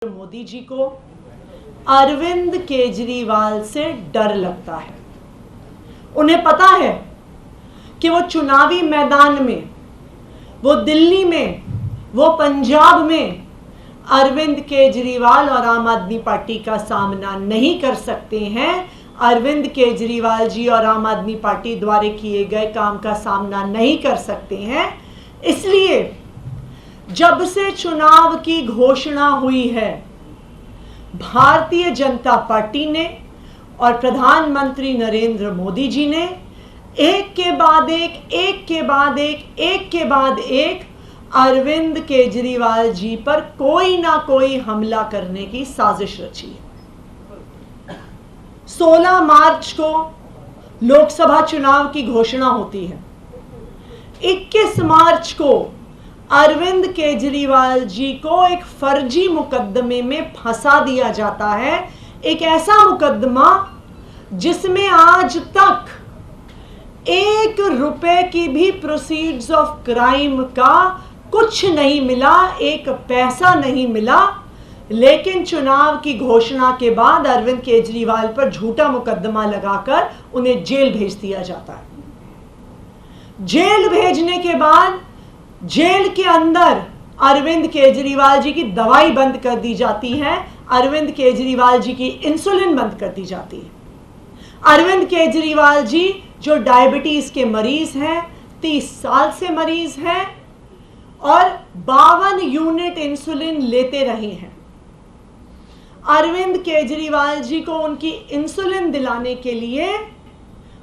मोदी जी को अरविंद केजरीवाल से डर लगता है। उन्हें पता है कि वो चुनावी मैदान में, वो दिल्ली में, वो पंजाब में अरविंद केजरीवाल और आम आदमी पार्टी का सामना नहीं कर सकते हैं। अरविंद केजरीवाल जी और आम आदमी पार्टी द्वारा किए गए काम का सामना नहीं कर सकते हैं। इसलिए जब से चुनाव की घोषणा हुई है, भारतीय जनता पार्टी ने और प्रधानमंत्री नरेंद्र मोदी जी ने एक के बाद एक अरविंद केजरीवाल जी पर कोई ना कोई हमला करने की साजिश रची है। 16 मार्च को लोकसभा चुनाव की घोषणा होती है। 21 मार्च को अरविंद केजरीवाल जी को एक फर्जी मुकदमे में फंसा दिया जाता है। एक ऐसा मुकदमा जिसमें आज तक 1 रुपए की भी प्रोसीड्स ऑफ क्राइम का कुछ नहीं मिला, 1 पैसा नहीं मिला। लेकिन चुनाव की घोषणा के बाद अरविंद केजरीवाल पर झूठा मुकदमा लगाकर उन्हें जेल भेज दिया जाता है। जेल भेजने के बाद जेल के अंदर अरविंद केजरीवाल जी की दवाई बंद कर दी जाती है। अरविंद केजरीवाल जी की इंसुलिन बंद कर दी जाती है। अरविंद केजरीवाल जी जो डायबिटीज के मरीज हैं, 30 साल से मरीज हैं और 52 यूनिट इंसुलिन लेते रहे हैं। अरविंद केजरीवाल जी को उनकी इंसुलिन दिलाने के लिए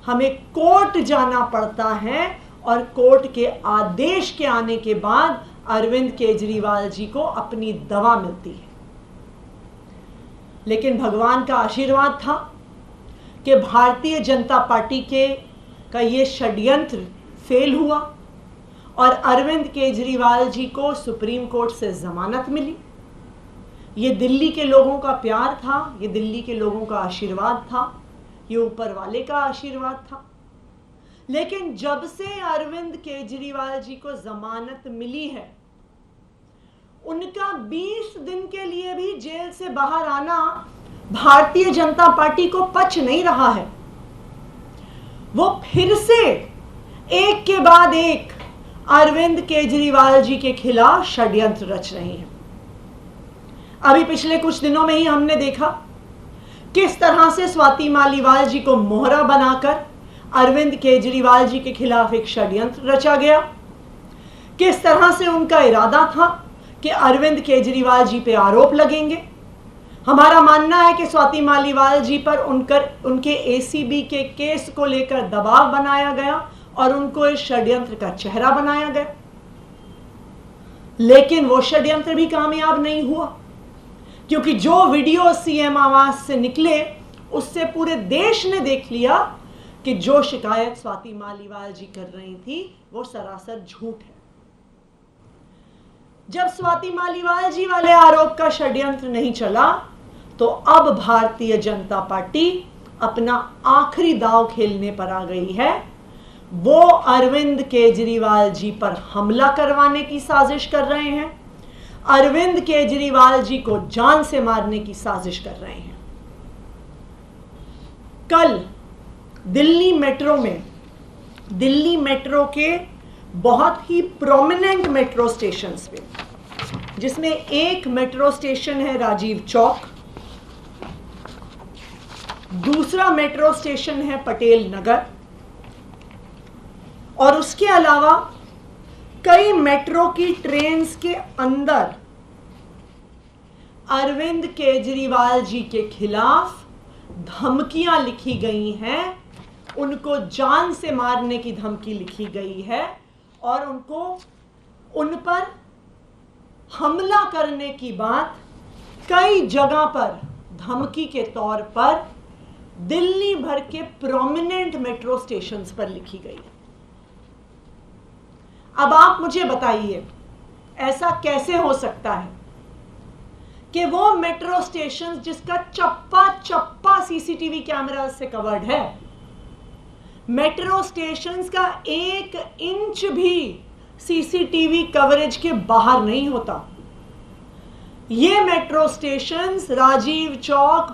हमें कोर्ट जाना पड़ता है और कोर्ट के आदेश के आने के बाद अरविंद केजरीवाल जी को अपनी दवा मिलती है। लेकिन भगवान का आशीर्वाद था कि भारतीय जनता पार्टी का ये षड्यंत्र फेल हुआ और अरविंद केजरीवाल जी को सुप्रीम कोर्ट से जमानत मिली। ये दिल्ली के लोगों का प्यार था, ये दिल्ली के लोगों का आशीर्वाद था, ये ऊपर वाले का आशीर्वाद था। लेकिन जब से अरविंद केजरीवाल जी को जमानत मिली है, उनका 20 दिन के लिए भी जेल से बाहर आना भारतीय जनता पार्टी को पच नहीं रहा है। वो फिर से एक के बाद एक अरविंद केजरीवाल जी के खिलाफ षड्यंत्र रच रही हैं। अभी पिछले कुछ दिनों में ही हमने देखा किस तरह से स्वाति मालीवाल जी को मोहरा बनाकर अरविंद केजरीवाल जी के खिलाफ एक षड्यंत्र रचा गया। किस तरह से उनका इरादा था कि अरविंद केजरीवाल जी पे आरोप लगेंगे। हमारा मानना है कि स्वाति मालीवाल जी पर उनके एसीबी के केस को लेकर दबाव बनाया गया और उनको इस षड्यंत्र का चेहरा बनाया गया। लेकिन वो षड्यंत्र भी कामयाब नहीं हुआ, क्योंकि जो वीडियो सीएम आवास से निकले उससे पूरे देश ने देख लिया कि जो शिकायत स्वाति मालीवाल जी कर रही थी वो सरासर झूठ है। जब स्वाति मालीवाल जी वाले आरोप का षड्यंत्र नहीं चला, तो अब भारतीय जनता पार्टी अपना आखिरी दांव खेलने पर आ गई है। वो अरविंद केजरीवाल जी पर हमला करवाने की साजिश कर रहे हैं, अरविंद केजरीवाल जी को जान से मारने की साजिश कर रहे हैं। कल दिल्ली मेट्रो के बहुत ही प्रोमिनेंट मेट्रो स्टेशंस पे, जिसमें एक मेट्रो स्टेशन है राजीव चौक, दूसरा मेट्रो स्टेशन है पटेल नगर और उसके अलावा कई मेट्रो की ट्रेन्स के अंदर अरविंद केजरीवाल जी के खिलाफ धमकियां लिखी गई हैं। उनको जान से मारने की धमकी लिखी गई है और उन पर हमला करने की बात कई जगह पर धमकी के तौर पर दिल्ली भर के प्रोमिनेंट मेट्रो स्टेशंस पर लिखी गई है। अब आप मुझे बताइए, ऐसा कैसे हो सकता है कि वो मेट्रो स्टेशन जिसका चप्पा चप्पा सीसीटीवी कैमरा से कवर्ड है, मेट्रो स्टेशंस का 1 इंच भी सीसीटीवी कवरेज के बाहर नहीं होता, ये मेट्रो स्टेशंस राजीव चौक,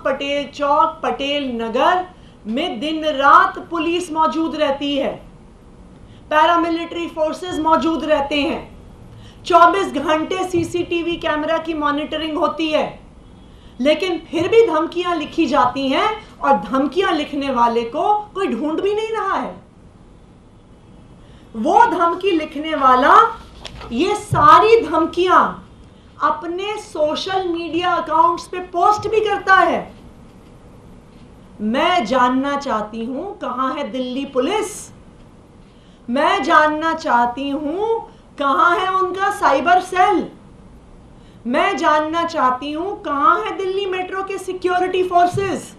पटेल नगर में दिन रात पुलिस मौजूद रहती है, पैरामिलिट्री फोर्सेस मौजूद रहते हैं, 24 घंटे सीसीटीवी कैमरा की मॉनिटरिंग होती है, लेकिन फिर भी धमकियां लिखी जाती हैं और धमकियां लिखने वाले को कोई ढूंढ भी नहीं रहा है। वो धमकी लिखने वाला ये सारी धमकियां अपने सोशल मीडिया अकाउंट्स पे पोस्ट भी करता है। मैं जानना चाहती हूं कहां है दिल्ली पुलिस, मैं जानना चाहती हूं कहां है उनका साइबर सेल, मैं जानना चाहती हूं कहां है दिल्ली मेट्रो के सिक्योरिटी फोर्सेस।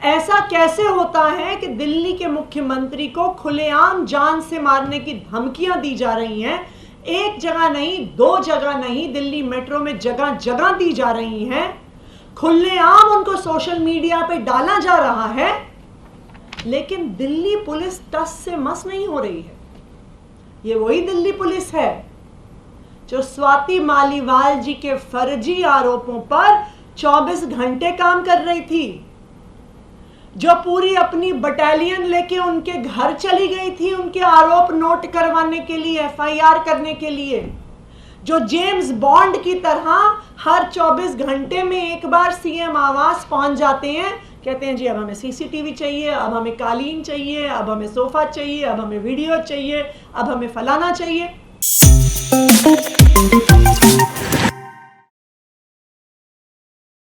ऐसा कैसे होता है कि दिल्ली के मुख्यमंत्री को खुलेआम जान से मारने की धमकियां दी जा रही हैं, एक जगह नहीं, 2 जगह नहीं, दिल्ली मेट्रो में जगह जगह दी जा रही हैं, खुलेआम उनको सोशल मीडिया पे डाला जा रहा है, लेकिन दिल्ली पुलिस टस से मस नहीं हो रही है। ये वही दिल्ली पुलिस है जो स्वाति मालीवाल जी के फर्जी आरोपों पर 24 घंटे काम कर रही थी, जो पूरी अपनी बटालियन लेके उनके घर चली गई थी उनके आरोप नोट करवाने के लिए, एफआईआर करने के लिए, जो जेम्स बॉन्ड की तरह हर 24 घंटे में एक बार सीएम आवास पहुंच जाते हैं, कहते हैं जी अब हमें सीसीटीवी चाहिए, अब हमें कालीन चाहिए, अब हमें सोफा चाहिए, अब हमें वीडियो चाहिए, अब हमें फलाना चाहिए।